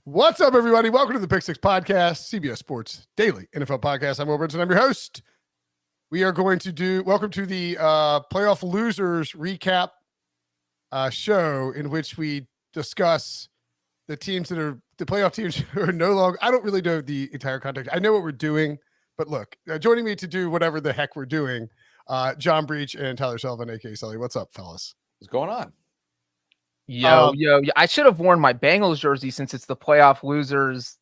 What's up, everybody? Welcome to the Pick Six Podcast, CBS Sports Daily NFL Podcast. I'm Will Brinson. I'm your host. We are going to welcome to the playoff losers recap show in which we discuss the teams that are the playoff teams who are no longer. I don't really know the entire context. I know what we're doing, but look, joining me to do whatever the heck we're doing, John Breech and Tyler Sullivan, aka Sully. What's up, fellas? What's going on? Yo. I should have worn my Bengals jersey since it's the playoff losers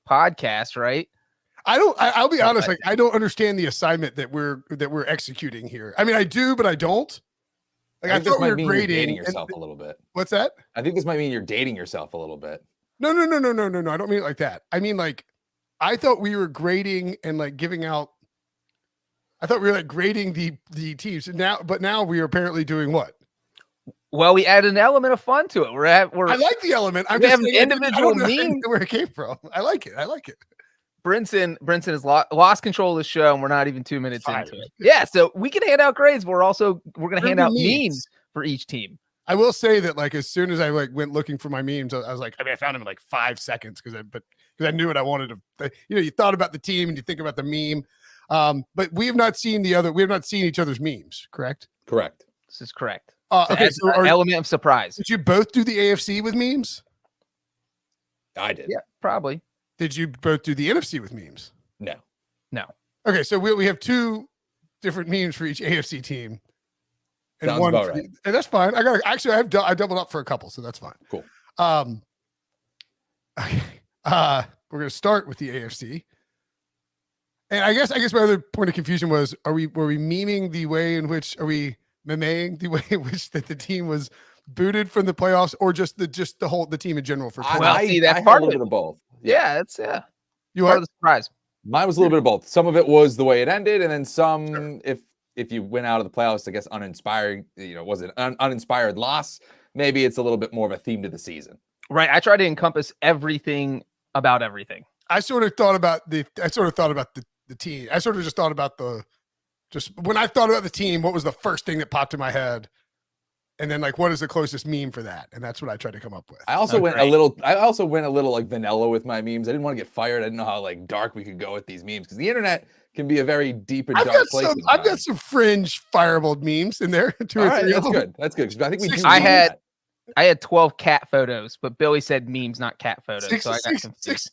podcast, right? I'll be honest. Like, I don't understand the assignment that we're executing here. I mean, I do, but I don't. Like, I thought we were dating yourself a little bit. What's that? I think this might mean you're dating yourself a little bit. No. I don't mean it like that. I mean, like, I thought we were grading and like giving out. I thought we were like grading the teams but now we are apparently doing what? Well, we add an element of fun to it. I like the element. I'm just saying, individual memes where it came from. I like it. Brinson has lost control of the show, and we're not even 2 minutes into it. Yeah, so we can hand out grades. But we're going to hand out memes for each team. I will say that, like, as soon as I went looking for my memes, I was like, I found them in like 5 seconds because I knew what I wanted to. You thought about the team and you think about the meme. But we have not seen each other's memes. Correct. This is correct. Okay, so element of surprise. Did you both do the AFC with memes? I did. Yeah, probably. Did you both do the NFC with memes? No. Okay, so we have 2 different memes for each AFC team. And Sounds about right. And that's fine. I doubled up for a couple, so that's fine. Cool. Okay. We're gonna start with the AFC. And I guess my other point of confusion was: were we memeing the way in which memeing the way in which that the team was booted from the playoffs, or just the team in general for? That's part of it. Both. Yeah, it's You part are of the surprise. Mine was a little bit of both. Some of it was the way it ended, and then some, if you went out of the playoffs, I guess uninspiring. Was it an uninspired loss? Maybe it's a little bit more of a theme to the season. Right. I try to encompass everything about everything. I sort of thought about the team. I sort of just thought about when I thought about the team, what was the first thing that popped in my head? And then, like, what is the closest meme for that? And that's what I tried to come up with. I also went a little like vanilla with my memes. I didn't want to get fired. I didn't know how like dark we could go with these memes because the internet can be a very deep and dark place. I've got some fringe fireball memes in there. 2 or 3. That's good. I think I had 12 cat photos, but Billy said memes, not cat photos.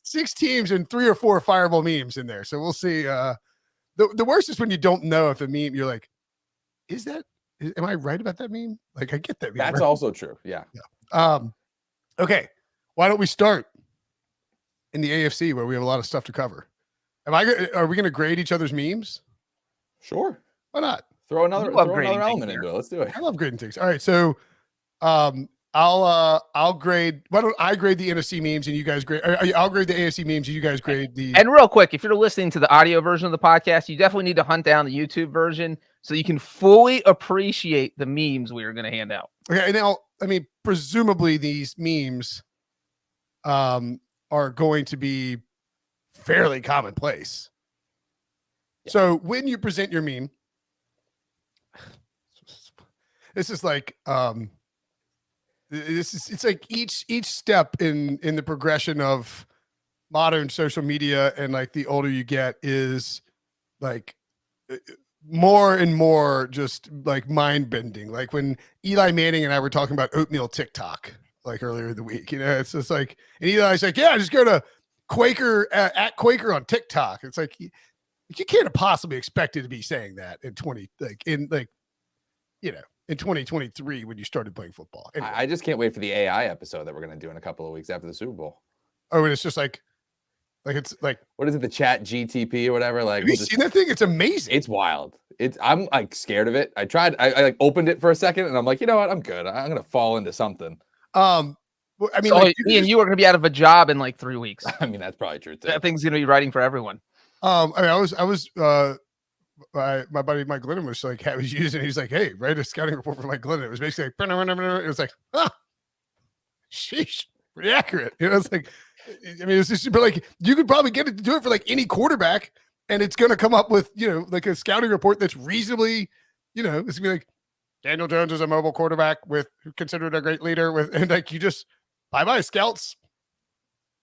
Six teams and 3 or 4 fireball memes in there. So we'll see. The worst is when you don't know if a meme, you're like, am I right about that meme? Like, I get that meme. That's right? also true. Yeah. Okay. Why don't we start in the AFC where we have a lot of stuff to cover? Are we going to grade each other's memes? Sure. Why not? Throw another element into it. Let's do it. I love grading things. All right. So, I'll grade. Why don't I grade the NFC memes and you guys grade? I'll grade the AFC memes and you guys grade the. And real quick, if you're listening to the audio version of the podcast, you definitely need to hunt down the YouTube version so you can fully appreciate the memes we are going to hand out. Okay. And now, I mean, presumably these memes, are going to be fairly commonplace. Yeah. So when you present your meme, this is like, it's like each step in the progression of modern social media, and like the older you get is like more and more just like mind bending. Like when Eli Manning and I were talking about oatmeal TikTok like earlier in the week, it's just like, and Eli's like, yeah, just go to Quaker at Quaker on TikTok. It's like you can't possibly expect it to be saying that in 2023 when you started playing football. Anyway. I just can't wait for the AI episode that we're going to do in a couple of weeks after the Super Bowl. Oh, and it's just like it's like, what is it? The Chat GTP or whatever. Like, have you seen that thing? It's amazing. It's wild. I'm like scared of it. I tried. I like opened it for a second and I'm like, you know what? I'm good. I'm going to fall into something. Well, I mean, so like, me and you are going to be out of a job in like 3 weeks. I mean, that's probably true too. That thing's going to be writing for everyone. I mean, I was my buddy Mike Glennon was like, was using. He's like, hey, write a scouting report for Mike Glennon. It was basically like, it was like, sheesh, pretty accurate. It's like, I mean, it's just, but like, you could probably get it to do it for like any quarterback, and it's going to come up with like a scouting report that's reasonably, it's gonna be like, Daniel Jones is a mobile quarterback considered a great leader and like you just bye scouts.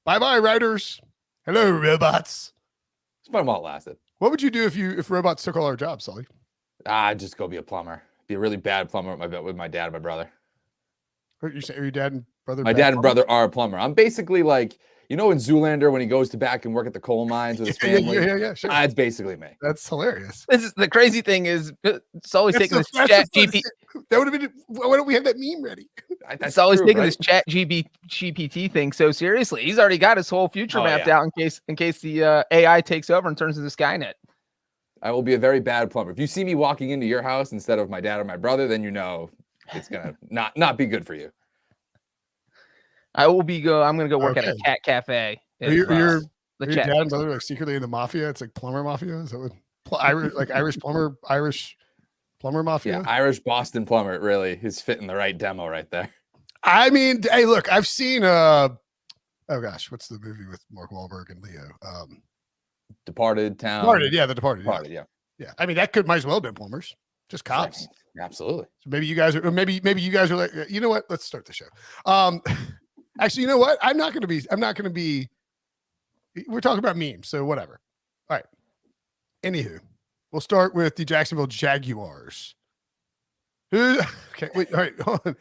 Bye-bye, writers. Hello, robots. It's fun while it lasted. What would you do if robots took all our jobs, Sully? I'd just go be a plumber. Be a really bad plumber with my dad and my brother. What you say? Are your dad and brother? My dad and brother are a plumber. I'm basically like, in Zoolander when he goes to back and work at the coal mines with his family. Yeah, sure. It's basically me. That's hilarious. This is the crazy thing is it's always taking this chat GPT. That would have been. Why don't we have that meme ready? It's always taking this chat GPT thing so seriously. He's already got his whole future mapped out in case the AI takes over and turns into Skynet. I will be a very bad plumber. If you see me walking into your house instead of my dad or my brother, then it's gonna not be good for you. I'm gonna go work at a cat cafe. Your dad and brother like secretly in the mafia? It's like plumber mafia. Is that what Irish plumber mafia? Yeah, Irish Boston plumber. It really is fitting the right demo right there. I mean, hey, look, I've seen oh gosh, what's the movie with Mark Wahlberg and Leo? Departed. The Departed. Yeah. I mean, that might as well have been plumbers, just cops. Absolutely. So maybe you guys are, or maybe you guys are like, you know what? Let's start the show. Actually, you know what? I'm not going to be. We're talking about memes, so whatever. All right. Anywho, we'll start with the Jacksonville Jaguars. Okay, wait. All right, hold on.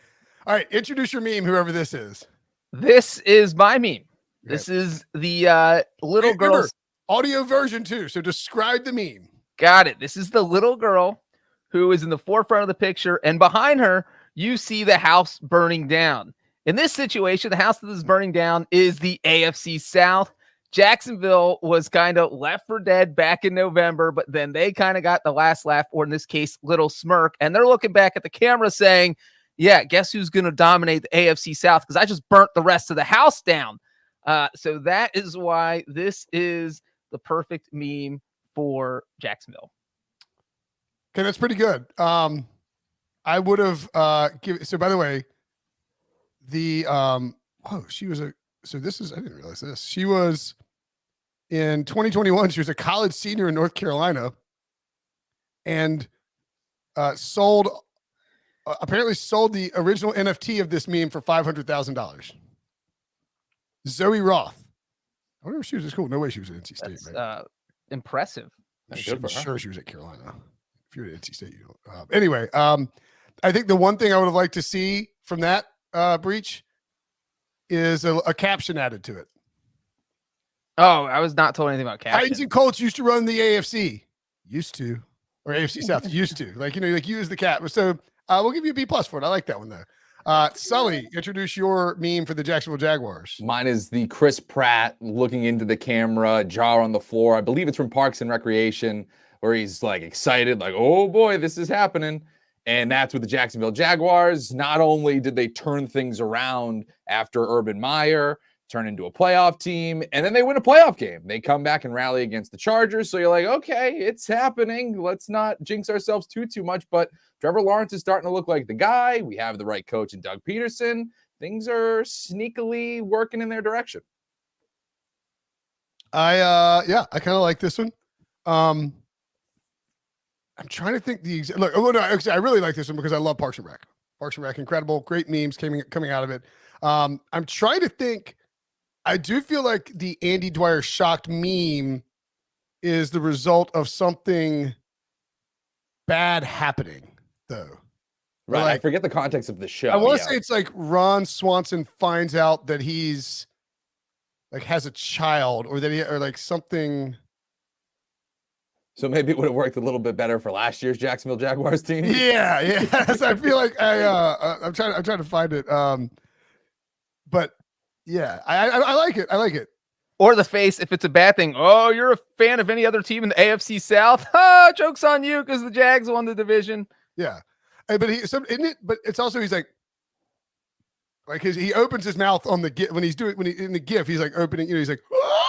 All right, introduce your meme, whoever this is. This is my meme. This is the little girl. Audio version too. So describe the meme. Got it. This is the little girl who is in the forefront of the picture, and behind her, you see the house burning down. In this situation, the house that is burning down is the AFC South. Jacksonville was kind of left for dead back in November, but then they kind of got the last laugh, or in this case, little smirk, and they're looking back at the camera saying, yeah, guess who's going to dominate the AFC South? Because I just burnt the rest of the house down. So that is why this is the perfect meme for Jacksonville. Okay, that's pretty good. I would have given. So by the way, she was I didn't realize this. She was in 2021. She was a college senior in North Carolina, and apparently sold the original NFT of this meme for $500,000. Zoe Roth. I wonder if she was at school. No way she was at NC State. Right? Impressive. I'm sure she was at Carolina. If you're at NC State, you don't. Anyway, I think the one thing I would have liked to see from that Breech is a caption added to it. Oh, I was not told anything about caption. Titans and Colts used to run the AFC. Used to. Or AFC South. Used to. Use the cap. So we'll give you a B+ for it. I like that one, though. Sully, introduce your meme for the Jacksonville Jaguars. Mine is the Chris Pratt looking into the camera, jar on the floor. I believe it's from Parks and Recreation, where he's like excited, like, oh boy, this is happening. And that's with the Jacksonville Jaguars. Not only did they turn things around after Urban Meyer, turn into a playoff team, and then they win a playoff game. They come back and rally against the Chargers. So you're like, okay, it's happening. Let's not jinx ourselves too much. But Trevor Lawrence is starting to look like the guy. We have the right coach in Doug Peterson. Things are sneakily working in their direction. I kind of like this one. I'm trying to think I really like this one because I love Parks and Rec. Parks and Rec, incredible, great memes coming out of it. I'm trying to think. I do feel like the Andy Dwyer shocked meme is the result of something bad happening, though. Right. I forget the context of the show. I want to say it's like Ron Swanson finds out that he's like has a child, or that or like something. So maybe it would have worked a little bit better for last year's Jacksonville Jaguars team. Yeah. So I feel like I'm trying to find it. But yeah, I like it. I like it. Or the face, if it's a bad thing. Oh, you're a fan of any other team in the AFC South? Ha! Joke's on you because the Jags won the division. Yeah, but isn't it? But it's also he's like he opens his mouth on the GIF when he in the GIF he's like opening. He's like. Ah!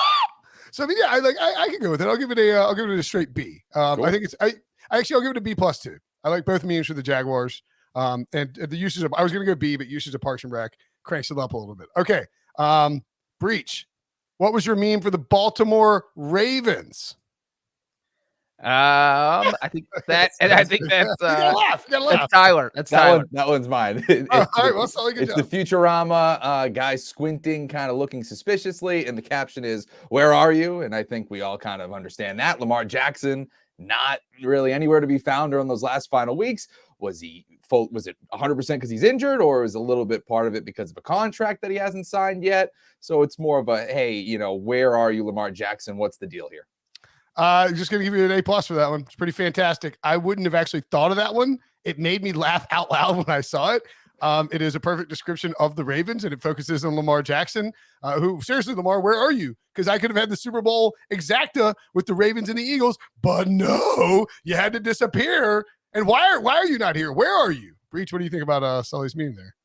So I mean, yeah, I can go with it. I'll give it a straight B. Cool. I think I'll give it a B+ too. I like both memes for the Jaguars. And the usage of I was gonna go B, but usage of Parks and Rec cranks it up a little bit. Okay. Breech, what was your meme for the Baltimore Ravens? I think that's You gotta laugh. You gotta laugh. that's Tyler. That's Tyler. That one's mine. All right, well, Sully, good It's the Futurama guy squinting, kind of looking suspiciously, and the caption is, "Where are you?" And I think we all kind of understand that. Lamar Jackson, not really anywhere to be found during those last final weeks. Was it 100% because he's injured, or is a little bit part of it because of a contract that he hasn't signed yet? So it's more of a, hey, where are you, Lamar Jackson? What's the deal here? Just going to give you an A+ for that one. It's pretty fantastic. I wouldn't have actually thought of that one. It made me laugh out loud when I saw it. It is a perfect description of the Ravens, and it focuses on Lamar Jackson, who, seriously, Lamar, where are you? Because I could have had the Super Bowl exacta with the Ravens and the Eagles, but no, you had to disappear. And why are you not here? Where are you? Breech, what do you think about Sully's meme there?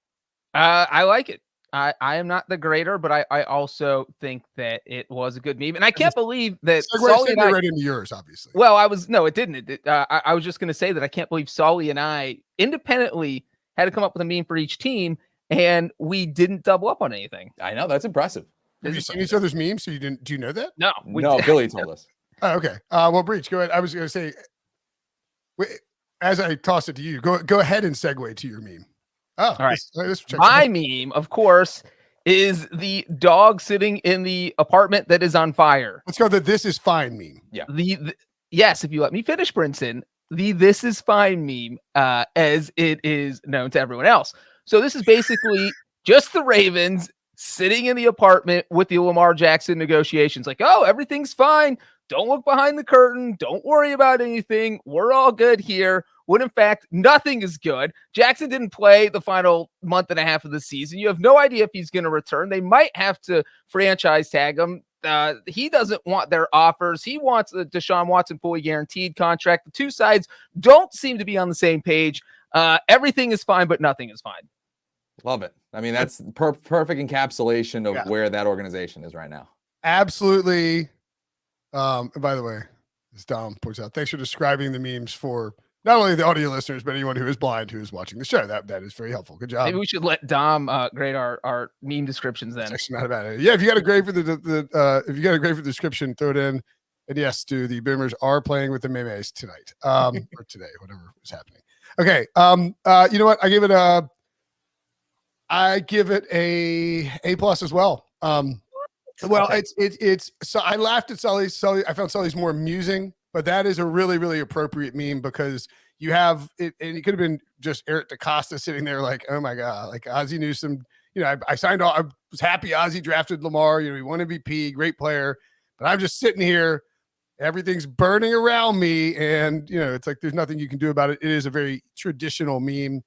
I like it. I am not the grader, but I also think that it was a good meme, and I can't believe that Sully and I right into yours, obviously. Well, it didn't. I was just going to say that I can't believe Sully and I independently had to come up with a meme for each team, and we didn't double up on anything. I know, that's impressive. Have you seen each other's memes? So you didn't? Do you know that? No, Billy told us. Oh, okay. Well, Breech, go ahead. I was going to say, as I toss it to you, go ahead and segue to your meme. Oh, all right. This my meme, of course, is the dog sitting in the apartment that is on fire. Let's go the "This is fine" meme. Yeah. Yes, if you let me finish, Brinson, the "This is fine" meme, as it is known to everyone else. So this is basically just the Ravens sitting in the apartment with the Lamar Jackson negotiations. Like, oh, everything's fine. Don't look behind the curtain. Don't worry about anything. We're all good here. When in fact, nothing is good. Jackson didn't play the final month and a half of the season. You have no idea if he's going to return. They might have to franchise tag him. He doesn't want their offers. He wants the Deshaun Watson fully guaranteed contract. The two sides don't seem to be on the same page. Everything is fine, but nothing is fine. Love it. I mean, that's perfect encapsulation of where that organization is right now. Absolutely. And by the way, as Dom points out, thanks for describing the memes for not only the audio listeners, but anyone who is blind who is watching the show. That is very helpful. Good job. Maybe we should let Dom grade our meme descriptions then. That's actually not a bad idea. Yeah, if you got a grade for the description, throw it in. And yes, the Boomers are playing with the Memes tonight. Or today, whatever is happening. Okay. You know what? I give it a A+ as well. Well, okay. It's so I laughed at Sully. I found Sully's more amusing, but that is a really, really appropriate meme because you have it, and it could have been just Eric DaCosta sitting there like, oh my God, like Ozzie Newsome. I signed all. I was happy Ozzie drafted Lamar. He won MVP, great player, but I'm just sitting here. Everything's burning around me, and it's like there's nothing you can do about it. It is a very traditional meme.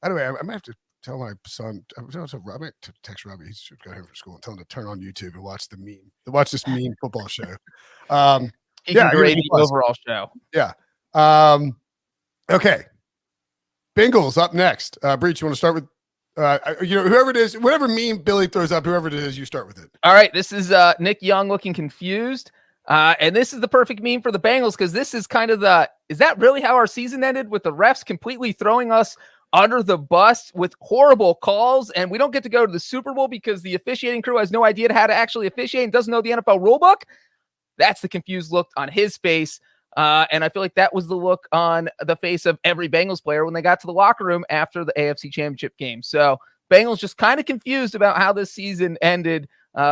Anyway, I might have to tell my son. I might text Robbie. He's got home from school and tell him to turn on YouTube and watch this meme football show. Great overall show. Yeah. Okay. Bengals up next. Breech, you want to start with whoever it is, whatever meme Billy throws up, whoever it is, you start with it. All right. This is Nick Young looking confused. And this is the perfect meme for the Bengals because this is kind of is that really how our season ended, with the refs completely throwing us under the bus with horrible calls, and we don't get to go to the Super Bowl because the officiating crew has no idea how to actually officiate and doesn't know the NFL rulebook? That's the confused look on his face. And I feel like that was the look on the face of every Bengals player when they got to the locker room after the AFC Championship game. So Bengals just kind of confused about how this season ended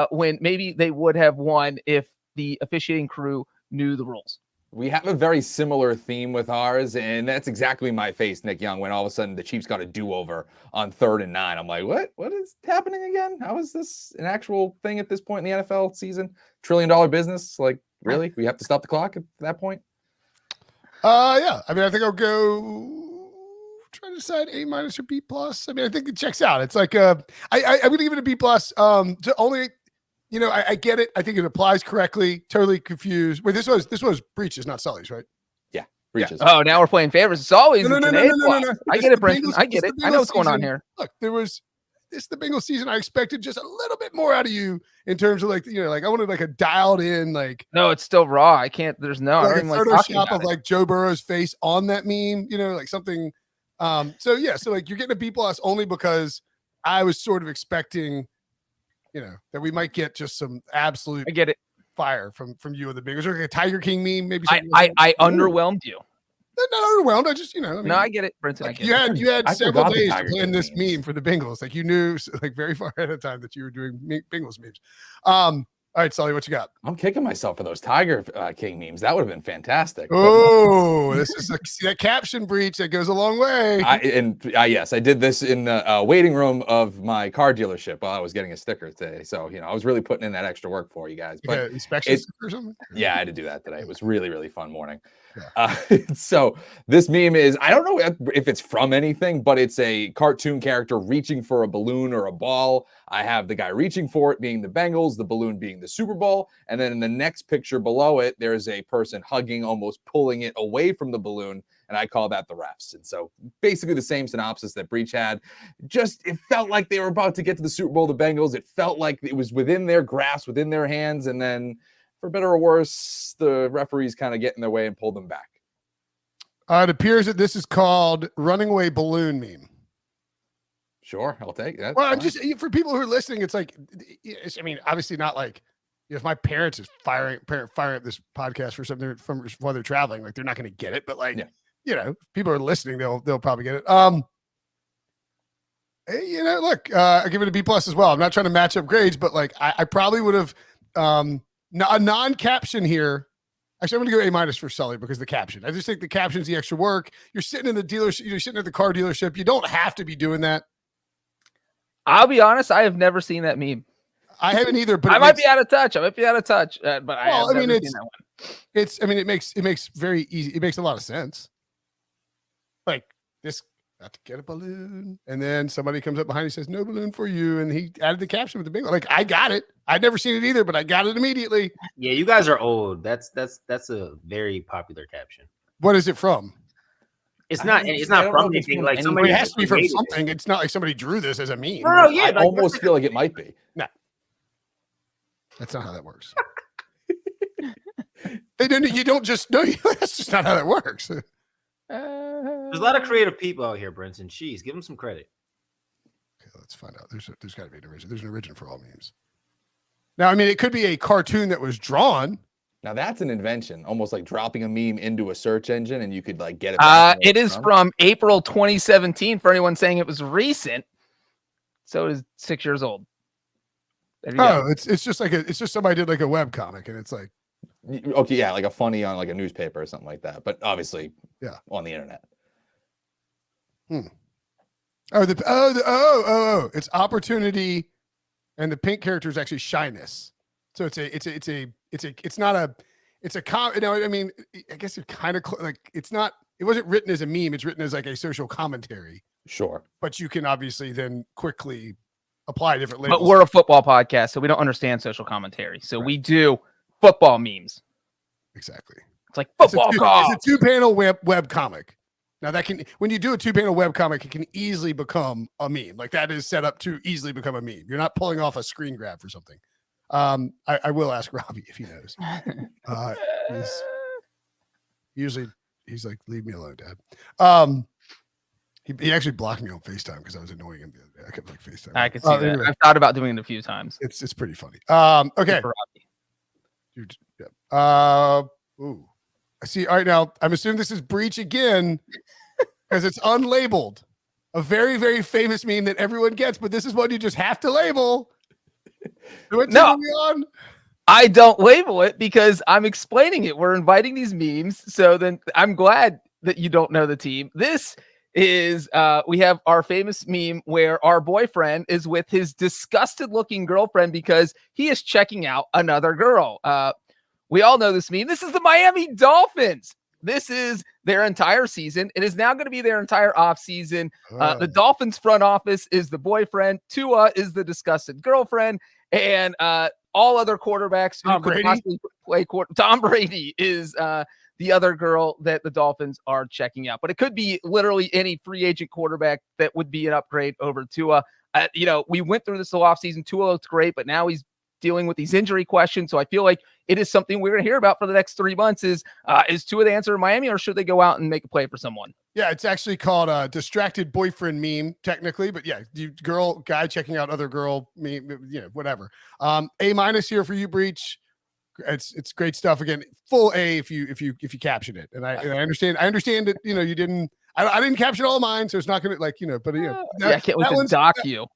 when maybe they would have won if the officiating crew knew the rules. We have a very similar theme with ours, and that's exactly my face, Nick Young, when all of a sudden the Chiefs got a do-over on 3rd and 9. I'm like, what is happening again? How is this an actual thing at this point in the NFL season? $1 trillion business? Like, really? We have to stop the clock at that point? Yeah. I mean, I think I'll go try to decide A- or B+. I mean, I think it checks out. It's like I'm going to give it a B+. To only... I get it. I think it applies correctly. Totally confused. Wait, this was Breech's, not Sully's, right? Yeah, Breech's. Yeah. Oh, now we're playing favorites. It's always no. I get it, Brinson. I get it. I know what's going on here. Look, this is the Bengals season. I expected just a little bit more out of you in terms of like I wanted like a dialed in like. No, it's still raw. I can't. There's no. Like I don't even like Photoshop of like Joe Burrow's face on that meme. Like something. So like you're getting a B+ only because I was sort of expecting. That we might get just some absolute I get it. fire from you and the Bengals? Or like a Tiger King meme, maybe. I underwhelmed you. Not overwhelmed. I just, No, I get it, Brinson. Like I get you had I several forgot the days to Tiger plan King this memes. meme for the Bengals. Like you knew like very far ahead of time that you were doing Bengals memes. All right, Sully, what you got? I'm kicking myself for those Tiger King memes. That would have been fantastic. Oh, this is see that caption breach that goes a long way. Yes, I did this in the waiting room of my car dealership while I was getting a sticker today. So, I was really putting in that extra work for you guys. But Like inspection or something? yeah, I had to do that today. It was really, really fun morning. Yeah. So this meme is, I don't know if it's from anything, but it's a cartoon character reaching for a balloon or a ball. I have the guy reaching for it being the Bengals, the balloon being the Super Bowl. And then in the next picture below it, there's a person hugging, almost pulling it away from the balloon. And I call that the refs. And so basically the same synopsis that Breech had. Just, it felt like they were about to get to the Super Bowl, the Bengals. It felt like it was within their grasp, within their hands. And then for better or worse, the referees kind of get in their way and pull them back. It appears that this is called running away balloon meme. Sure, I'll take that. Well, just for people who are listening, it's like, I mean, obviously not like if my parents is firing up this podcast for something from while they're traveling, like they're not going to get it, but like, if people are listening, they'll probably get it. Look, I give it a B+ as well. I'm not trying to match up grades, but like I probably would have a non-caption here. Actually, I'm going to go A- for Sully because the caption. I just think the caption's the extra work. You're sitting in the dealership. You're sitting at the car dealership. You don't have to be doing that. I'll be honest. I have never seen that meme. I haven't either. But I might be out of touch. But it makes very easy. It makes a lot of sense. Like this, got to get a balloon, and then somebody comes up behind and says, "No balloon for you," and he added the caption with the Bengals. Like I got it. I'd never seen it either, but I got it immediately. Yeah, you guys are old. That's a very popular caption. What is it from? It's not from anything. Like somebody it has to be from something. It's not like somebody drew this as a meme. No, yeah, I almost feel like it might be. No, that's not how that works. You don't just know. That's just not how that works. There's a lot of creative people out here, Brinson. Jeez, give them some credit. Okay, let's find out. There's got to be an origin. There's an origin for all memes. Now, I mean, it could be a cartoon that was drawn. Now that's an invention, almost like dropping a meme into a search engine, and you could like get it. It is from April 2017. For anyone saying it was recent, so it is 6 years old. There you go. It's just like it's just somebody did like a web comic, and it's like okay, yeah, like a funny on like a newspaper or something like that, but obviously, on the internet. It's opportunity, and the pink character is actually shyness. So it's not a I mean, I guess it kind of like it wasn't written as a meme. It's written as like a social commentary. Sure. But you can obviously then quickly apply different labels. But we're a football podcast, so we don't understand social commentary. So we do football memes. Exactly. It's like football. It's a 2-panel web comic. Now when you do a 2-panel web comic, it can easily become a meme. Like that is set up to easily become a meme. You're not pulling off a screen grab for something. I will ask Robbie if he knows. He's like, leave me alone, Dad. He actually blocked me on FaceTime because I was annoying him the other day. I kept like FaceTime. I could see that. Anyway. I've thought about doing it a few times. It's pretty funny. Okay. Ooh. I see. All right, now I'm assuming this is Breech again because it's unlabeled. A very, very famous meme that everyone gets, but this is one you just have to label. No, I don't label it because I'm explaining it. We're inviting these memes, so then I'm glad that you don't know the team. This is we have our famous meme where our boyfriend is with his disgusted-looking girlfriend because he is checking out another girl. We all know this meme. This is the Miami Dolphins. This is their entire season. It is now going to be their entire off season. The Dolphins front office is the boyfriend. Tua is the disgusted girlfriend, and all other quarterbacks who could possibly play Tom Brady is the other girl that the Dolphins are checking out. But it could be literally any free agent quarterback that would be an upgrade over Tua. We went through this off season. Tua looks great, but now he's dealing with these injury questions. So I feel like it is something we're going to hear about for the next 3 months is Tua the answer in Miami, or should they go out and make a play for someone? Yeah, it's actually called a distracted boyfriend meme technically, but yeah, guy checking out other girl meme, whatever. A- here for you, Breech. It's great stuff. Again, full A if you caption it. And I understand that you didn't. I didn't caption all of mine, so it's not going to but I can't wait to dock you.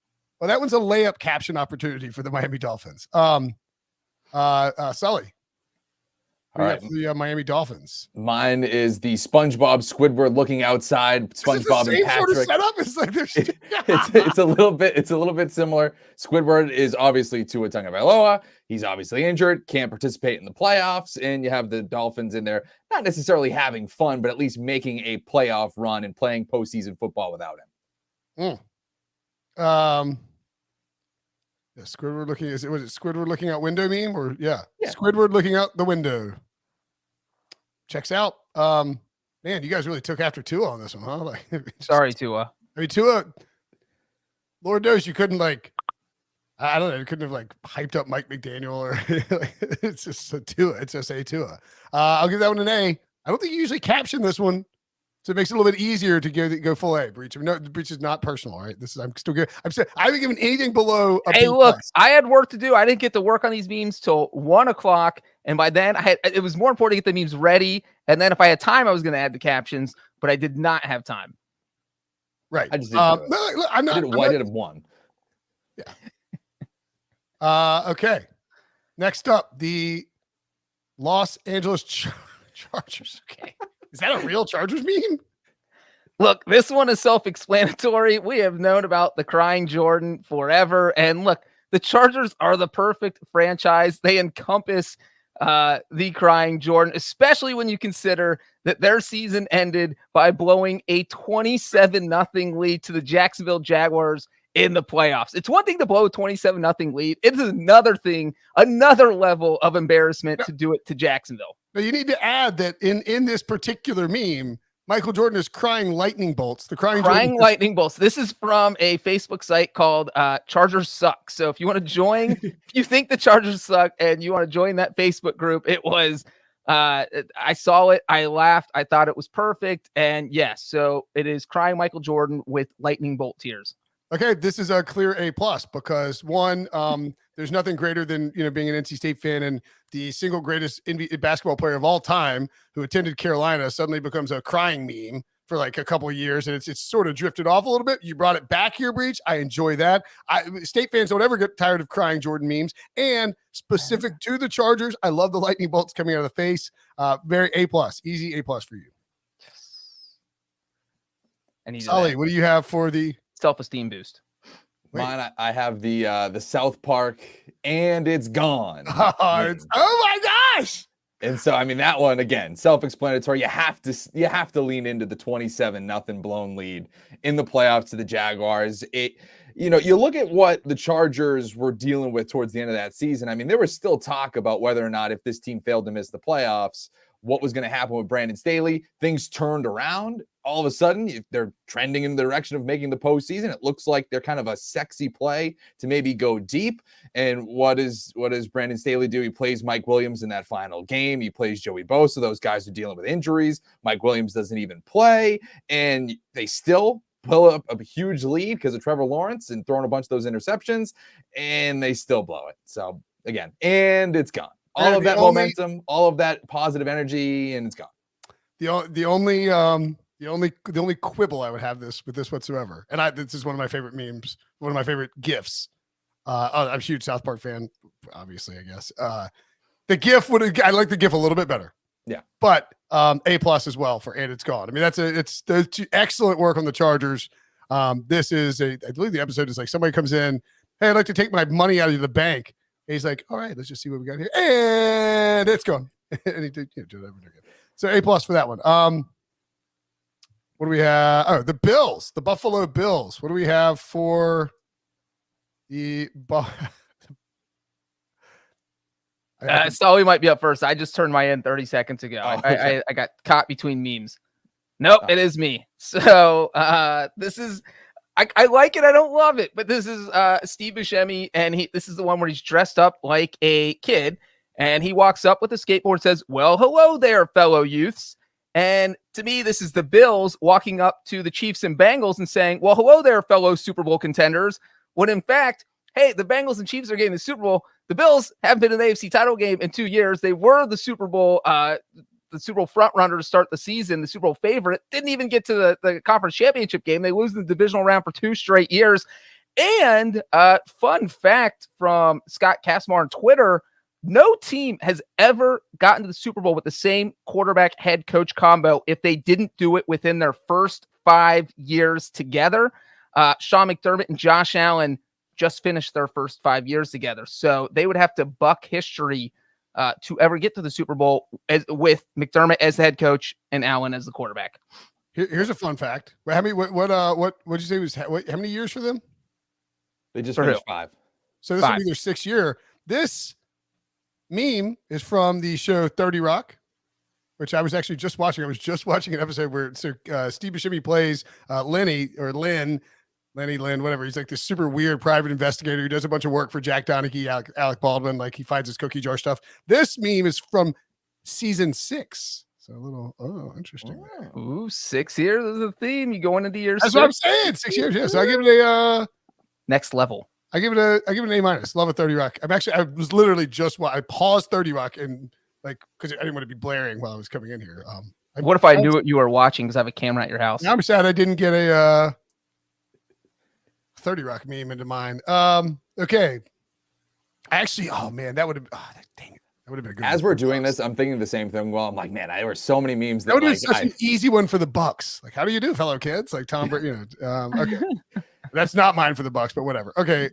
Well, that one's a layup caption opportunity for the Miami Dolphins. Sully. All right. The Miami Dolphins. Mine is the SpongeBob Squidward looking outside. SpongeBob and Patrick. Sort of setup? It's like it's a little bit similar. Squidward is obviously Tua Tagovailoa. He's obviously injured, can't participate in the playoffs, and you have the Dolphins in there, not necessarily having fun, but at least making a playoff run and playing postseason football without him. Yeah, Squidward looking. Was it Squidward looking out window meme or yeah. Squidward looking out the window. Checks out. Man, you guys really took after Tua on this one, huh? Like, Sorry, Tua. I mean, Tua. Lord knows you couldn't I don't know. You couldn't have hyped up Mike McDaniel or it's just a Tua. It's just a Tua. I'll give that one an A. I don't think you usually caption this one. So it makes it a little bit easier to go full A. Breech. I mean, no, the Breech is not personal, all right? I'm still good. I haven't given anything below a Hey, B+. look, I had work to do. I didn't get to work on these memes till 1:00, and by then it was more important to get the memes ready. And then if I had time, I was going to add the captions, but I did not have time. Right. I just didn't do it. Look, I did have one. Yeah. Okay. Next up, the Los Angeles Chargers. Okay. Is that a real Chargers meme? Look, this one is self-explanatory. We have known about the crying Jordan forever. And look, the Chargers are the perfect franchise. They encompass the crying Jordan, especially when you consider that their season ended by blowing a 27-0 lead to the Jacksonville Jaguars in the playoffs. It's one thing to blow a 27-0 lead. It is another thing, another level of embarrassment to do it to Jacksonville. Now you need to add that in this particular meme, Michael Jordan is crying lightning bolts. The crying lightning bolts. This is from a Facebook site called Chargers Suck. So if you want to join, if you think the Chargers suck and you want to join that Facebook group, it was I saw it, I laughed, I thought it was perfect. And yes, so it is crying Michael Jordan with lightning bolt tears. Okay, this is a clear A+ because one, there's nothing greater than being an NC State fan and the single greatest basketball player of all time who attended Carolina suddenly becomes a crying meme for a couple of years, and it's sort of drifted off a little bit. You brought it back here, Breech. I enjoy that. State fans don't ever get tired of crying Jordan memes, and specific to the Chargers, I love the lightning bolts coming out of the face. Very A+, easy A+ for you. Yes. Sully, what do you have for the self-esteem boost? Mine, I have the South Park, and it's gone. Oh my gosh! And so, I mean, that one again, self-explanatory. You have to lean into the 27-0 blown lead in the playoffs to the Jaguars. You look at what the Chargers were dealing with towards the end of that season. I mean, there was still talk about whether or not if this team failed to miss the playoffs, what was going to happen with Brandon Staley. Things turned around. All of a sudden, they're trending in the direction of making the postseason. It looks like they're kind of a sexy play to maybe go deep. And what does Brandon Staley do? He plays Mike Williams in that final game. He plays Joey Bosa. Those guys are dealing with injuries. Mike Williams doesn't even play. And they still pull up a huge lead because of Trevor Lawrence and throwing a bunch of those interceptions. And they still blow it. So, again, and it's gone. All of that momentum, all of that positive energy, and it's gone. The only quibble I would have with this whatsoever, and this is one of my favorite memes, one of my favorite GIFs. I'm a huge South Park fan, obviously, I guess. The GIF I like the GIF a little bit better. Yeah. But A+ as well for and it's gone. I mean, it's excellent work on the Chargers. This is I believe the episode is somebody comes in, hey, I'd like to take my money out of the bank. And he's like, all right, let's just see what we got here. And it's gone. And he did do that. So A+ for that one. What do we have? Oh, the Bills, the Buffalo Bills. What do we have for the Sully might be up first. I just turned my in 30 seconds ago. I got caught between memes. Nope, it is me. So this is I like it. I don't love it, but this is Steve Buscemi, and this is the one where he's dressed up like a kid, and he walks up with a skateboard and says, well, hello there, fellow youths. And to me, this is the Bills walking up to the Chiefs and Bengals and saying, well, hello there, fellow Super Bowl contenders. When in fact, hey, the Bengals and Chiefs are getting the Super Bowl. The Bills haven't been in the AFC title game in 2 years. They were the Super Bowl front runner to start the season, the Super Bowl favorite. Didn't even get to the conference championship game. They lose in the divisional round for 2 straight years. And fun fact from Scott Kasmar on Twitter, no team has ever gotten to the Super Bowl with the same quarterback head coach combo if they didn't do it within their first 5 years together. Sean McDermott and Josh Allen just finished their first 5 years together. So they would have to buck history to ever get to the Super Bowl with McDermott as the head coach and Allen as the quarterback. Here's a fun fact. How many? What did you say was? How many years for them? They just finished 5. So this will be their 6th year. This meme is from the show 30 Rock, which I was actually just watching. I was just watching an episode where Steve Buscemi plays Lenny, whatever. He's like this super weird private investigator who does a bunch of work for Jack Donaghy, Alec Baldwin. Like he finds his cookie jar stuff. This meme is from season 6. So a little, interesting. Ooh, 6 years is the theme. You going into year 6? That's what I'm saying. 6 years. Yeah. So I give it a next level. I give it an A-. Love it, 30 Rock. I was literally I paused 30 Rock and because I didn't want to be blaring while I was coming in here. What if I knew what you were watching because I have a camera at your house? I'm sad I didn't get a 30 Rock meme into mine. Okay. Actually, oh man, that would have dang it. That would have been a good As we're doing this, I'm thinking the same thing. Well, I'm like, man, there were so many memes that would have been such an easy one for the Bucks. Like, how do you do, fellow kids? Like Tom Brady, okay. That's not mine for the Bucks, but whatever. Okay.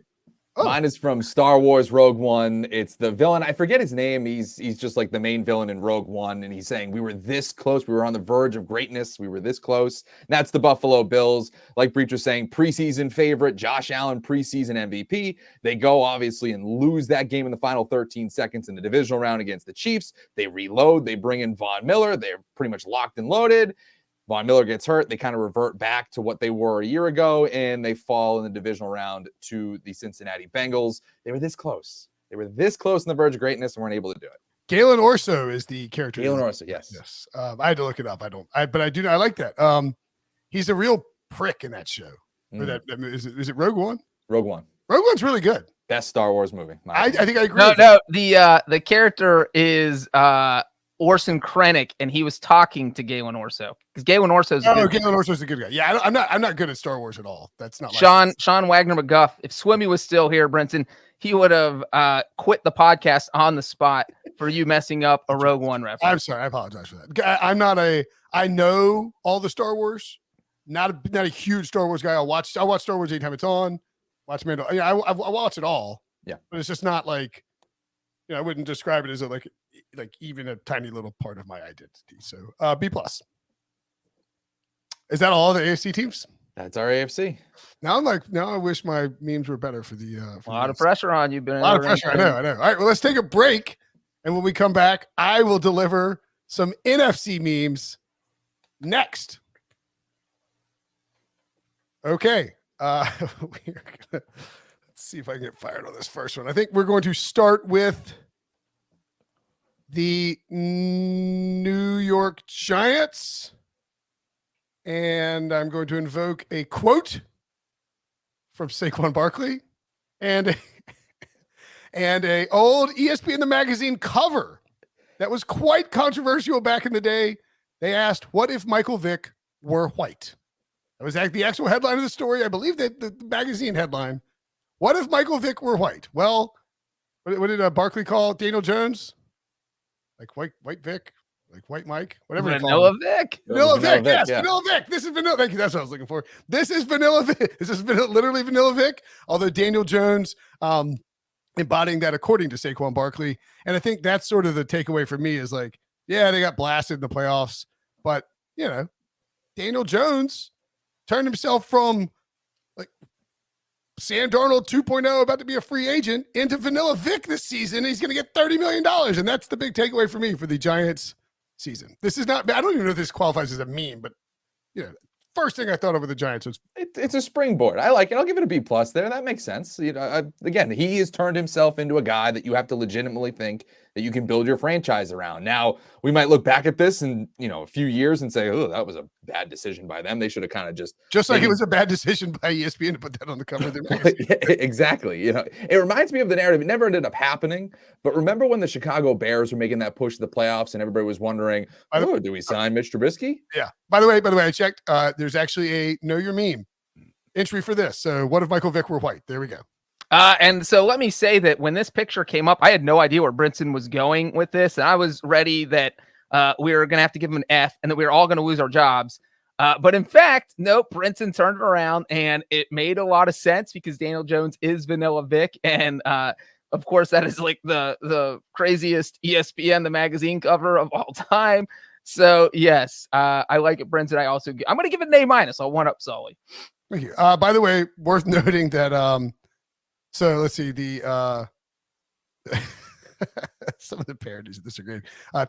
Oh. Mine is from Star Wars Rogue One. It's the villain. I forget his name. He's just like the main villain in Rogue One. And he's saying, we were this close. We were on the verge of greatness. We were this close. And that's the Buffalo Bills. Like Breech was saying, preseason favorite, Josh Allen, preseason MVP. They go obviously and lose that game in the final 13 seconds in the divisional round against the Chiefs. They reload. They bring in Von Miller. They're pretty much locked and loaded. Von Miller gets hurt. They kind of revert back to what they were a year ago, and they fall in the divisional round to the Cincinnati Bengals. They were this close. They were this close on the verge of greatness and weren't able to do it. Galen Orso is the character. Galen Orso, yes. Yes. I had to look it up. But I do. I like that. He's a real prick in that show. Or is it Rogue One? Rogue One. Rogue One's really good. Best Star Wars movie. I think I agree. No. The character is Orson Krennic, and he was talking to Galen Orso because Galen Orso's Galen Orso's a good guy. Yeah, I'm not good at Star Wars at all. That's not Sean Wagner McGuff. If Swimmy was still here, Brinson, he would have quit the podcast on the spot for you messing up a Rogue One reference. I'm sorry. I apologize for that. I know all the Star Wars. Not a huge Star Wars guy. I watch Star Wars anytime it's on. Watch Mando. Yeah, I watch it all. Yeah, but it's just not like, I wouldn't describe it as like even a tiny little part of my identity. So B+. Is that all the AFC teams? That's our AFC. Now I wish my memes were better for the a lot of pressure on you. A lot of pressure. I know. All right, well, let's take a break. And when we come back, I will deliver some NFC memes next. Okay. Let's see if I can get fired on this first one. I think we're going to start with the New York Giants. And I'm going to invoke a quote from Saquon Barkley and a old ESPN the Magazine cover that was quite controversial back in the day. They asked, what if Michael Vick were white? That was the actual headline of the story. I believe that the magazine headline. What if Michael Vick were white? Well, what did Barkley call Daniel Jones? Like white Vic, like white Mike, whatever. Vanilla Vic. Vanilla Vic. Yes, yeah. Vanilla Vic. This is Vanilla. Thank you. That's what I was looking for. This is Vanilla Vic. This is literally Vanilla Vic. Although Daniel Jones embodying that according to Saquon Barkley. And I think that's sort of the takeaway for me is like, yeah, they got blasted in the playoffs, but Daniel Jones turned himself from like Sam Darnold 2.0 about to be a free agent into Vanilla Vic this season. He's going to get $30 million. And that's the big takeaway for me for the Giants season. This is not, I don't even know if this qualifies as a meme, but first thing I thought of with the Giants was it's a springboard. I like it. I'll give it a B+ there. That makes sense. Again, he has turned himself into a guy that you have to legitimately think that you can build your franchise around. Now, we might look back at this in, a few years and say, oh, that was a bad decision by them. They should have kind of just like it was a bad decision by ESPN to put that on the cover of their magazine. Exactly. It reminds me of the narrative. It never ended up happening. But remember when the Chicago Bears were making that push to the playoffs and everybody was wondering, do we sign Mitch Trubisky? Yeah. By the way, I checked. There's actually a Know Your Meme entry for this. So what if Michael Vick were white? There we go. And so let me say that when this picture came up, I had no idea where Brinson was going with this. And I was ready that we were going to have to give him an F and that we were all going to lose our jobs. But in fact, nope, Brinson turned it around and it made a lot of sense because Daniel Jones is Vanilla Vic. And of course, that is like the craziest ESPN, the magazine cover of all time. So yes, I like it, Brinson. I'm going to give it an A-. I'll one up Sully. Thank you. By the way, worth noting that so let's see the some of the parodies of this are great.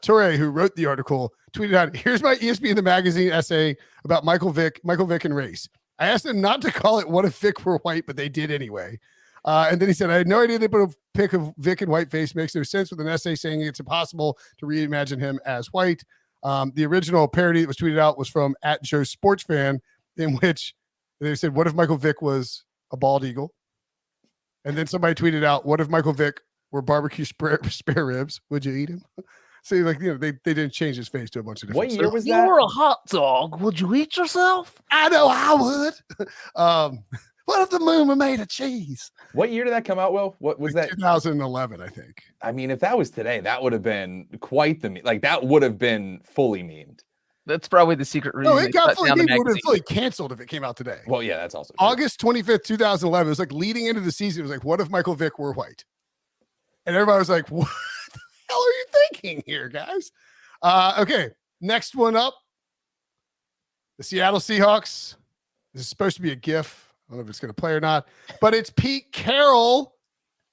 Torre, who wrote the article, tweeted out, "Here's my ESPN the magazine essay about Michael Vick and race. I asked them not to call it What If Vick Were White, but they did anyway." And then he said, "I had no idea they put a pic of Vick in whiteface. Makes no sense with an essay saying it's impossible to reimagine him as white." The original parody that was tweeted out was from @JoeSportsFan, in which they said, "What if Michael Vick was a bald eagle?" And then somebody tweeted out, "What if Michael Vick were barbecue spare ribs? Would you eat him?" So they didn't change his face to a bunch of different. What year was you that? were a hot dog. Would you eat yourself? I know I would. What if the moon were made of cheese? What year did that come out, Will? What was that? 2011, I think. I mean, if that was today, that would have been quite that would have been fully memed. That's probably the secret reason. No, it got fully memed. It would have fully canceled if it came out today. Well, yeah, that's also true. August 25th, 2011. It was like leading into the season. It was like, what if Michael Vick were white? And everybody was like, what the hell are you thinking here, guys? Okay, next one up. The Seattle Seahawks. This is supposed to be a GIF. I don't know if it's going to play or not, but it's Pete Carroll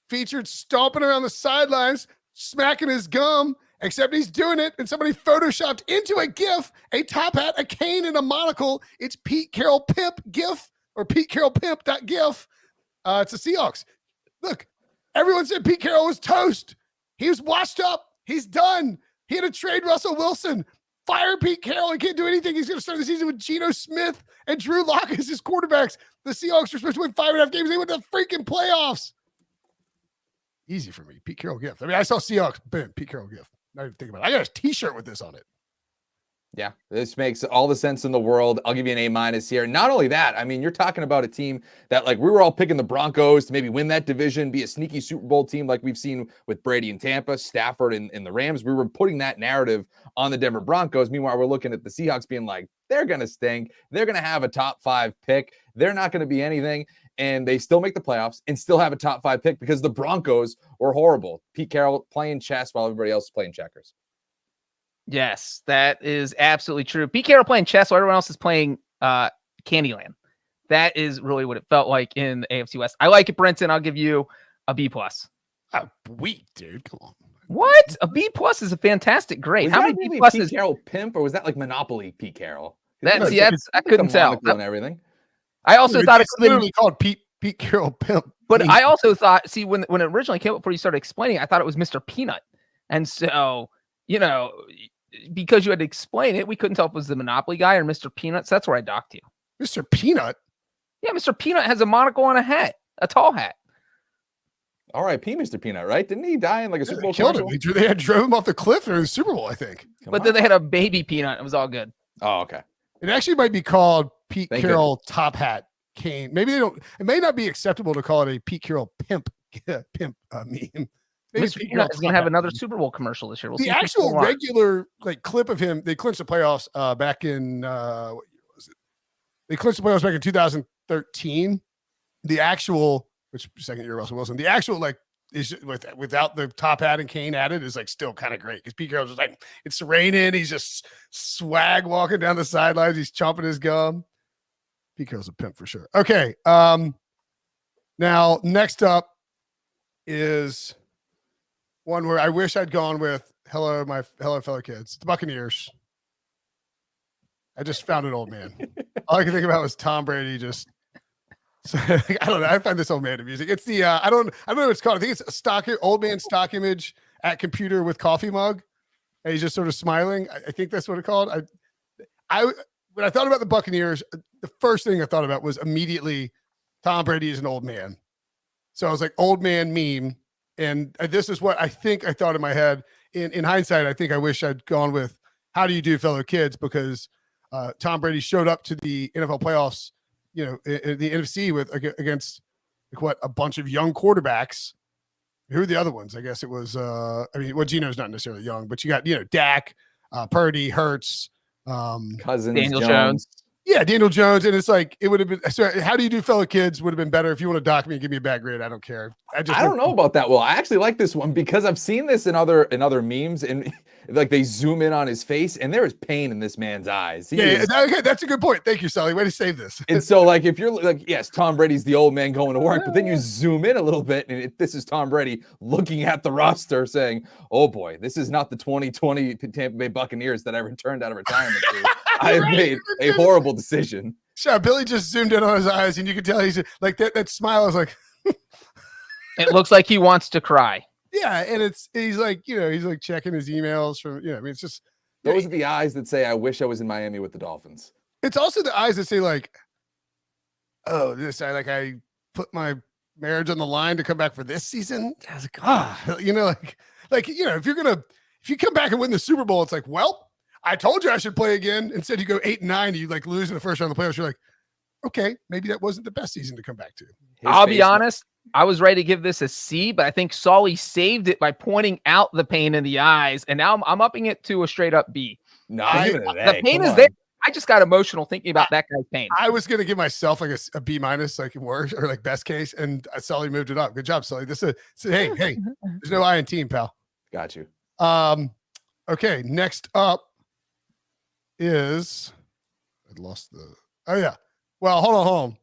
featured stomping around the sidelines, smacking his gum, except he's doing it, and somebody photoshopped into a GIF a top hat, a cane, and a monocle. It's Pete Carroll Pimp GIF, or Pete Carroll Pimp.gif. It's the Seahawks. Look, everyone said Pete Carroll was toast. He was washed up. He's done. He had to trade Russell Wilson. Fire Pete Carroll. He can't do anything. He's going to start the season with Geno Smith and Drew Lock as his quarterbacks. The Seahawks were supposed to win 5.5 games. They went to the freaking playoffs. Easy for me. Pete Carroll gift. I mean, I saw Seahawks. Boom. Pete Carroll gift. Not even thinking about it. I got a t-shirt with this on it. Yeah, this makes all the sense in the world. I'll give you an A- here. Not only that, I mean, you're talking about a team that, like, we were all picking the Broncos to maybe win that division, be a sneaky Super Bowl team like we've seen with Brady in Tampa, Stafford and the Rams. We were putting that narrative on the Denver Broncos. Meanwhile, we're looking at the Seahawks being like, they're going to stink. They're going to have a top 5 pick. They're not going to be anything. And they still make the playoffs and still have a top 5 pick because the Broncos were horrible. Pete Carroll playing chess while everybody else is playing checkers. Yes, that is absolutely true. Pete Carroll playing chess while everyone else is playing Candyland. That is really what it felt like in the AFC West. I like it, Brinson. I'll give you a B+. Weak, dude. Come on. What? A B+ is a fantastic grade. Was How that many really B+? Pete Carroll Pimp, or was that like Monopoly Pete Carroll? I couldn't tell. And everything. I also thought it it's could have literally called Pete Carroll Pimp. But I also thought, see, when it originally came up before you started explaining, I thought it was Mr. Peanut. And so, because you had to explain it, we couldn't tell if it was the Monopoly guy or Mr. Peanut. So that's where I docked you. Mr. Peanut? Yeah, Mr. Peanut has a monocle and a hat, a tall hat. R.I.P. Mr. Peanut, right? Didn't he die in like a Super Bowl killed him. commercial? They had drove him off the cliff during the Super Bowl, I think. Then they had a baby Peanut. It was all good. Oh, okay. It actually might be called Pete Thank Carroll Top Hat Cane. Maybe they don't. It may not be acceptable to call it a Pete Carroll Pimp meme. Maybe Mr. Peanut is going to have another Super Bowl commercial this year. We'll the see if actual regular clip of him, they clinched the playoffs back in what was it? They clinched the playoffs back in 2013. The actual, which second year Russell Wilson, the actual is without the top hat and cane added is still kind of great because Pete Carroll's just like, it's raining, he's just swag walking down the sidelines, he's chomping his gum. Pete Carroll's a pimp for sure. Okay, now next up is one where I wish I'd gone with hello fellow kids, the Buccaneers. I just found an old man. All I can think about was Tom Brady just. So, I don't know. I find this old man amusing. It's the I don't know what it's called. I think it's a old man stock image at computer with coffee mug, and he's just sort of smiling. I think that's what it's called. When I thought about the Buccaneers, the first thing I thought about was immediately Tom Brady is an old man. So I was like, old man meme. And this is what I think I thought in my head. In hindsight, I think I wish I'd gone with how do you do, fellow kids? Because Tom Brady showed up to the NFL playoffs, in the NFC against a bunch of young quarterbacks. Who are the other ones? I guess it was, Geno's not necessarily young, but you got, Dak, Purdy, Hurts, Cousins, Daniel Jones. Yeah, Daniel Jones. And it's like, it would have been, so how do you do, fellow kids? Would have been better if you want to dock me and give me a bad grade. I don't care. I don't know about that. Well, I actually like this one because I've seen this in other memes, and like they zoom in on his face and there is pain in this man's eyes. Okay, that's a good point. Thank you, Sully. Way to save this. And so like, if you're like, yes, Tom Brady's the old man going to work, but then you zoom in a little bit and this is Tom Brady looking at the roster saying, oh boy, this is not the 2020 Tampa Bay Buccaneers that I returned out of retirement to. I have made a horrible decision. Sure, Billy just zoomed in on his eyes and you could tell he's like that smile is like, it looks like he wants to cry. Yeah, and he's like checking his emails from, it's just those are the eyes that say, I wish I was in Miami with the Dolphins. It's also the eyes that say like, oh, I put my marriage on the line to come back for this season. I was like, if you come back and win the Super Bowl, it's like, well, I told you I should play again. Instead you go 8-9, you like lose in the first round of the playoffs. You're like, okay, maybe that wasn't the best season to come back to. I'll be honest. I was ready to give this a C, but I think Sully saved it by pointing out the pain in the eyes, and now I'm upping it to a straight up B. No, the pain is there. I just got emotional thinking about that guy's pain. I was gonna give myself like a B minus, like worse or like best case, and Sully moved it up. Good job, Sully. Hey, there's no I in team, pal. Got you. Okay, next up is I lost the. Oh yeah. Well, hold on.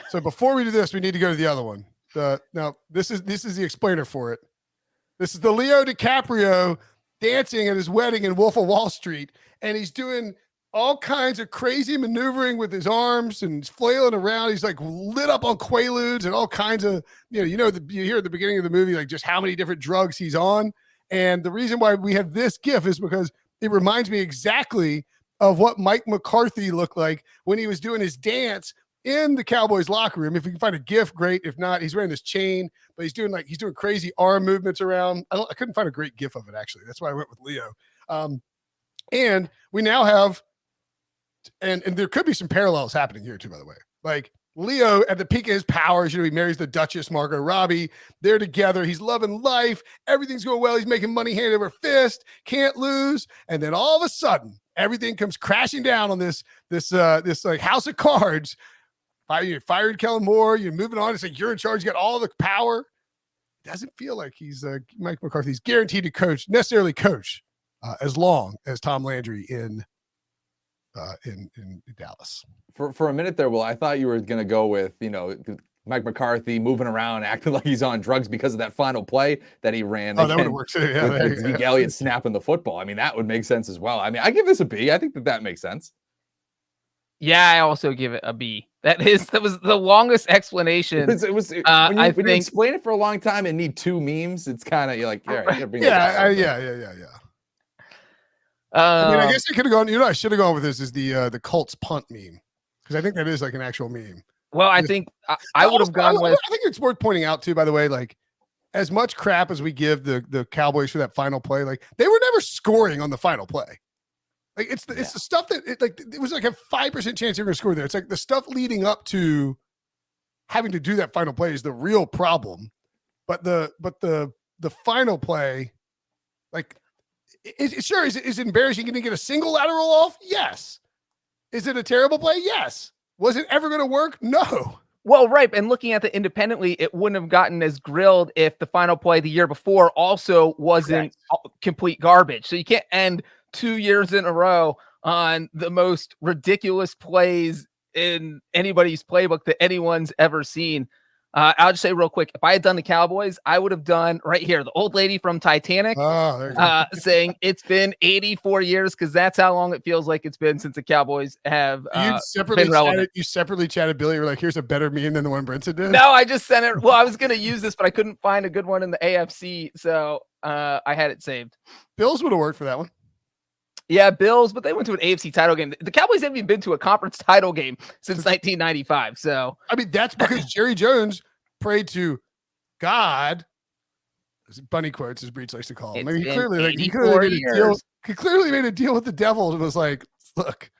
So before we do this, we need to go to the other one. Now this is the explainer for it. This is the Leo DiCaprio dancing at his wedding in Wolf of Wall Street, and he's doing all kinds of crazy maneuvering with his arms and he's flailing around. He's like lit up on Quaaludes and all kinds of, you hear at the beginning of the movie, like just how many different drugs he's on. And the reason why we have this GIF is because it reminds me exactly of what Mike McCarthy looked like when he was doing his dance in the Cowboys locker room. If you can find a GIF, great. If not, he's wearing this chain, but he's doing crazy arm movements around. I couldn't find a great GIF of it, actually. That's why I went with Leo. And we now have, and there could be some parallels happening here too, by the way. Like Leo at the peak of his powers, he marries the Duchess Margot Robbie. They're together. He's loving life. Everything's going well. He's making money hand over fist. Can't lose. And then all of a sudden, everything comes crashing down on this like house of cards. You fired Kellen Moore. You're moving on. It's like you're in charge. You got all the power. Doesn't feel like he's Mike McCarthy's guaranteed to necessarily coach as long as Tom Landry in Dallas. For a minute there, Will, I thought you were going to go with Mike McCarthy moving around, acting like he's on drugs because of that final play that he ran. Oh, that would have worked too. Yeah, with Zeke Elliott snapping the football. I mean, that would make sense as well. I mean, I give this a B. I think that makes sense. Yeah, I also give it a B. That was the longest explanation. When you explain it for a long time and need two memes, it's kind of like, all right, yeah. I mean, I guess I could have gone. I should have gone with this. Is the Colts punt meme, because I think that is like an actual meme. Well, I think I would have gone with. I think it's worth pointing out too, by the way, like as much crap as we give the Cowboys for that final play, like they were never scoring on the final play. Like it's the stuff that it was like a 5% chance you're going to score there. It's like the stuff leading up to having to do that final play is the real problem. But the final play, like, is it embarrassing? You didn't get a single lateral off? Yes. Is it a terrible play? Yes. Was it ever going to work? No. Well, right. And looking at it independently, it wouldn't have gotten as grilled if the final play the year before also wasn't complete garbage. So you can't end 2 years in a row on the most ridiculous plays in anybody's playbook that anyone's ever seen. I'll just say real quick, if I had done the Cowboys, I would have done right here, the old lady from Titanic There you go. saying it's been 84 years because that's how long it feels like it's been since the Cowboys have been relevant. You separately chatted Billy. You're like, here's a better meme than the one Brinson did. No, I just sent it. Well, I was going to use this, but I couldn't find a good one in the AFC, so I had it saved. Bills would have worked for that one. Yeah, Bills, but they went to an AFC title game. The Cowboys haven't even been to a conference title game since 1995. So, I mean, that's because Jerry Jones prayed to God. Bunny quotes, as Breech likes to call him. I mean, he clearly made a deal with the devil and was like, look,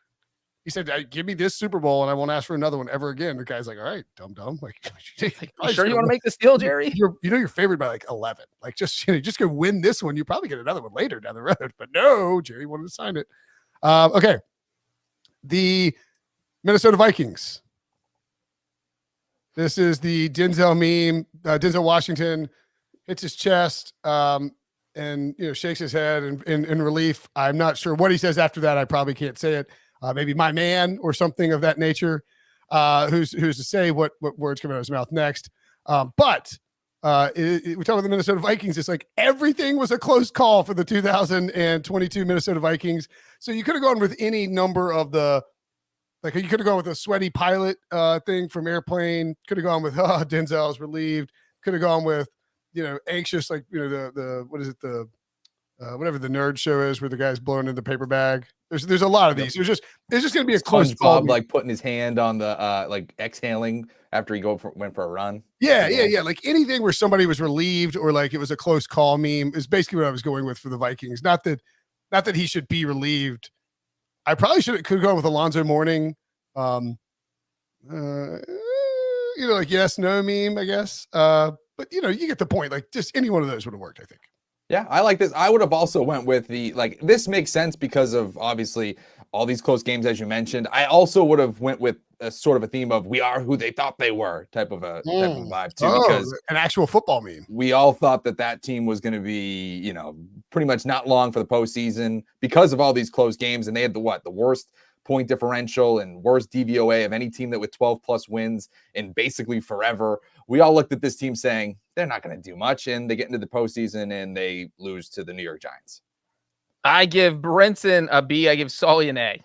he said, give me this Super Bowl and I won't ask for another one ever again. The guy's like, all right, dumb. Like, you sure you want to make this deal, Jerry? You're favored by like 11. Like, just go win this one. You probably get another one later down the road. But no, Jerry wanted to sign it. Okay. The Minnesota Vikings. This is the Denzel meme. Denzel Washington hits his chest and shakes his head in relief. I'm not sure what he says after that. I probably can't say it. Maybe my man or something of that nature. Who's to say what words come out of his mouth next? But we talk about the Minnesota Vikings. It's like everything was a close call for the 2022 Minnesota Vikings. So you could have gone with any number of the. Like you could have gone with a sweaty pilot thing from Airplane. Could have gone with Denzel's relieved. Could have gone with anxious, like the what is it, the whatever the nerd show is where the guy's blowing in the paper bag. There's a lot of these. It's just going to be a close call. Like putting his hand on the like exhaling after he went for a run. Yeah. Like anything where somebody was relieved or like it was a close call meme is basically what I was going with for the Vikings. Not that he should be relieved. I probably could go with Alonzo Mourning. Like yes, no meme, I guess. But you get the point. Like just any one of those would have worked, I think. Yeah, I like this. I would have also went with this makes sense because of obviously all these close games, as you mentioned. I also would have went with a sort of a theme of we are who they thought they were type of vibe too, because an actual football meme. We all thought that team was going to be, pretty much not long for the postseason because of all these close games. And they had the worst point differential and worst DVOA of any team that with 12 plus wins in basically forever. We all looked at this team saying they're not going to do much, and they get into the postseason and they lose to the New York Giants. I give Brinson a B. I give Sully an A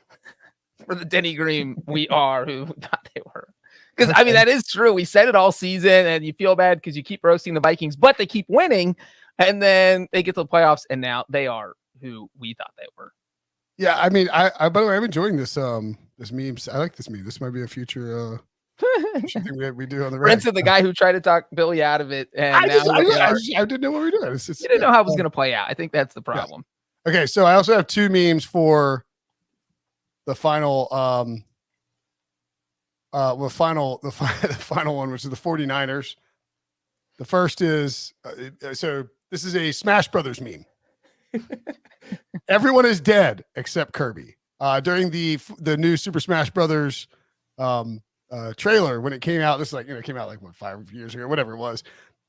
for the Denny Green. We are who thought they were. Because I mean, that is true. We said it all season and you feel bad because you keep roasting the Vikings, but they keep winning and then they get to the playoffs and now they are who we thought they were. Yeah. I mean, I by the way, I'm enjoying this meme. I like this meme. This might be a future thing we do on the Brinson, the guy who tried to talk Billy out of it. And I didn't know what we were doing. You didn't know how it was going to play out. I think that's the problem. Yeah. Okay. So I also have two memes for the final, the final one, which is the 49ers. The first is, so this is a Smash Brothers meme. Everyone is dead except Kirby. During the new Super Smash Brothers trailer, when it came out, this is like, it came out like 5 years ago, whatever it was.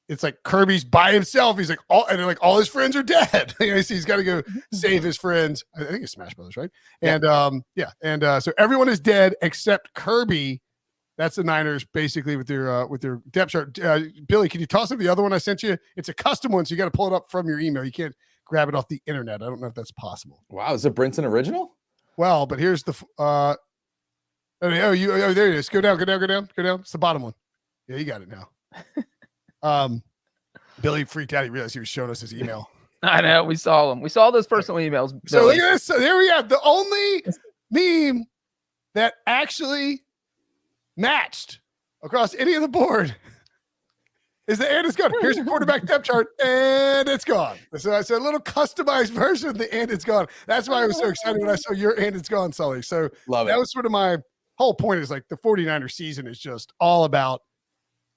It's like Kirby's by himself. He's like all his friends are dead. So he's got to go save his friends. I think it's Smash Brothers, right? And so everyone is dead except Kirby. That's the Niners basically with their depth chart. Billy, can you toss up the other one I sent you? It's a custom one, so you got to pull it up from your email. You can't grab it off the internet. I don't know if that's possible. Wow, is it Brinson original? Well, but here's the there it is. Go down. It's the bottom one. Yeah, you got it now. Billy freaked out. He realized he was showing us his email. I know. We saw them. We saw those personal emails. Billy. So look at this. So there we have the only meme that actually matched across any of the board is the and it's gone. Here's your quarterback depth chart, and it's gone. So it's a little customized version of the and it's gone. That's why I was so excited when I saw your and it's gone, Sully. So that was sort of my whole point is like the 49ers season is just all about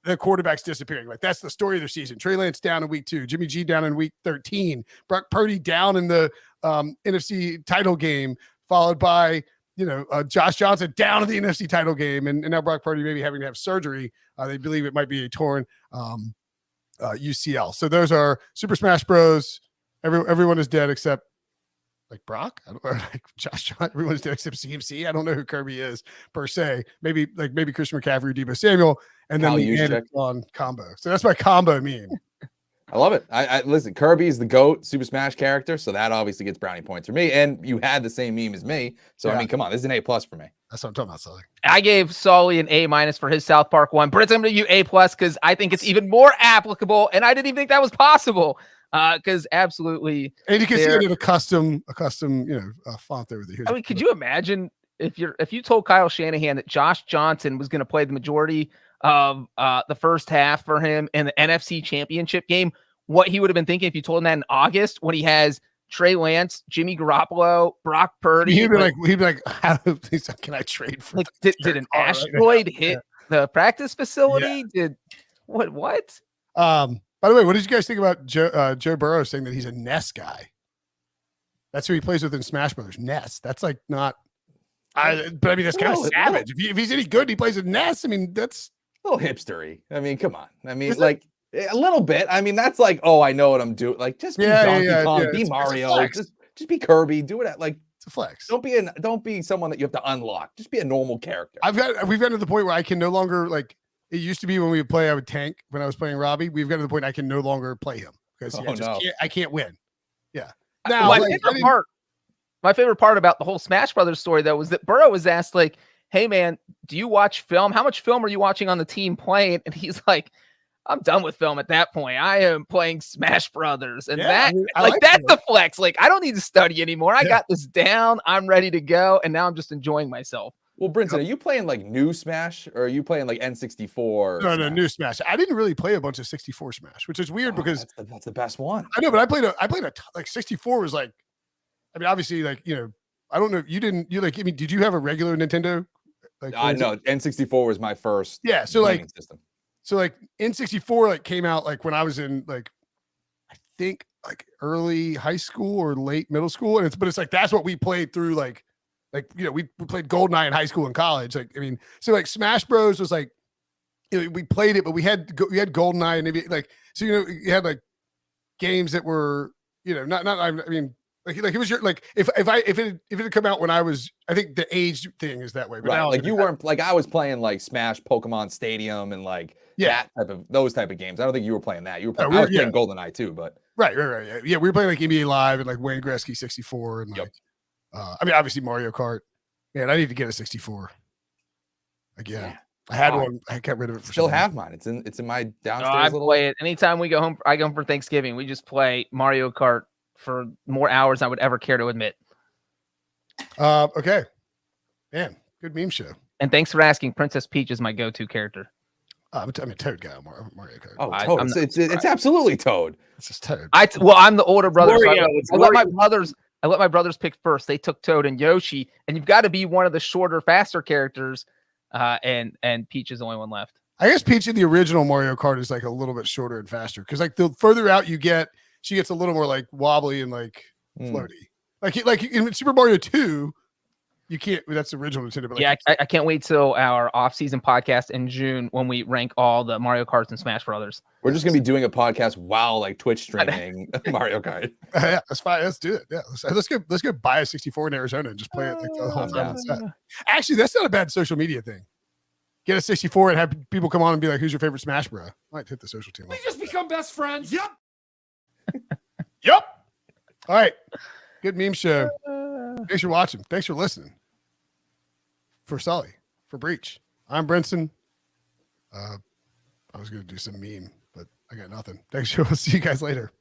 the quarterbacks disappearing. Like that's the story of their season. Trey Lance down in week 2, Jimmy G down in week 13, Brock Purdy down in the NFC title game, followed by Josh Johnson down in the NFC title game, and now Brock Purdy maybe having to have surgery. They believe it might be a torn UCL. So those are Super Smash Bros. Everyone is dead except like Brock. I don't know, like Josh Johnson. Everyone's dead except CMC. I don't know who Kirby is per se. Maybe Christian McCaffrey or Deebo Samuel. and then Kyle the Juszczyk. on combo. So that's my combo meme. I love it. I listen. Kirby's the GOAT Super Smash character, so that obviously gets brownie points for me. And you had the same meme as me, so I Yeah. mean, come on, this is an A+ for me. That's what I'm talking about, Sully. I gave Sully an A- for his South Park one. Brits, I'm going to give you A+ because I think it's even more applicable, and I didn't even think that was possible. Because absolutely, And you can see it in a custom, font there with the. I mean, could you imagine if you told Kyle Shanahan that Josh Johnson was going to play the majority of the first half for him in the NFC Championship game, what he would have been thinking if you told him that in August when he has Trey Lance, Jimmy Garoppolo, Brock Purdy? He'd be like, how, can I trade for? Like, did an asteroid hit the practice facility? Did what? By the way, what did you guys think about Joe Burrow saying that he's a Ness guy? That's who he plays with in Smash Brothers. Ness. That's like not. But I mean, that's kind of savage. If he's any good, he plays with Ness. I mean, that's a little hipstery. I mean, come on. I mean, like a little bit. I mean, that's like, oh, I know what I'm doing. Like, just be Donkey Kong, be Mario, just be Kirby. Do it at like. It's a flex. Don't be someone that you have to unlock. Just be a normal character. We've gotten to the point where I can no longer like. It used to be when we would play, I would tank when I was playing Robbie. We've gotten to the point I can no longer play him because I can't win. Yeah. Now, my favorite part about the whole Smash Brothers story, though, was that Burrow was asked, like, hey, man, do you watch film? How much film are you watching on the team playing? And he's like, I'm done with film at that point. I am playing Smash Brothers. And that's the flex. Like, I don't need to study anymore. I got this down. I'm ready to go. And now I'm just enjoying myself. Well, Brinson, are you playing like new Smash or are you playing like N64? No, new Smash. I didn't really play a bunch of 64 Smash, which is weird because that's the best one. I know, but I played like 64 was like, I mean, obviously, like, I don't know. Did you have a regular Nintendo? Like, no, N64 was my first. Yeah. So like, system. So like N64 like came out like when I was in like, I think like early high school or late middle school. And it's like, that's what we played through like, we played GoldenEye in high school and college. Like, I mean, so like Smash Bros was like, we played it, but we had GoldenEye and maybe like, so, you had like games that were, I mean, like it was your, like, if it had come out when I was, I think the age thing is that way. But right. now, like you weren't like, I was playing like Smash Pokemon Stadium and like those type of games. I don't think you were playing that. You were playing, I was playing GoldenEye too, but. Right. Yeah. We were playing like NBA Live and like Wayne Gretzky 64 and like, I mean, obviously Mario Kart. Man, I need to get a 64 again. Yeah. I had one. I got rid of it. Still have mine. It's in my downstairs. I play it anytime we go home. I go home for Thanksgiving. We just play Mario Kart for more hours than I would ever care to admit. Okay, man, good meme show. And thanks for asking. Princess Peach is my go-to character. I'm a Toad guy on Mario Kart. Oh, Toad. It's absolutely Toad. It's just Toad. I'm the older brother. Wario, So I let my brothers pick first. They took Toad and Yoshi, and you've got to be one of the shorter, faster characters. And Peach is the only one left. I guess Peach in the original Mario Kart is like a little bit shorter and faster because like the further out you get, she gets a little more like wobbly and like floaty. Like in Super Mario 2, you can't. That's the original Nintendo. But like, I can't wait till our off-season podcast in June when we rank all the Mario Karts and Smash Brothers. We're just gonna be doing a podcast while like Twitch streaming Mario Kart. Yeah, that's fine. Let's do it. Yeah, let's go buy a 64 in Arizona and just play it like the whole time. Actually, that's not a bad social media thing. Get a 64 and have people come on and be like, "Who's your favorite Smash Bro?" I might hit the social team. We just become best friends. Yep. Yep. All right. Good meme show. Thanks for watching. Thanks for listening. For Sully, for Breech, I'm Brinson. I was going to do some meme, but I got nothing. Thanks. We'll see you guys later.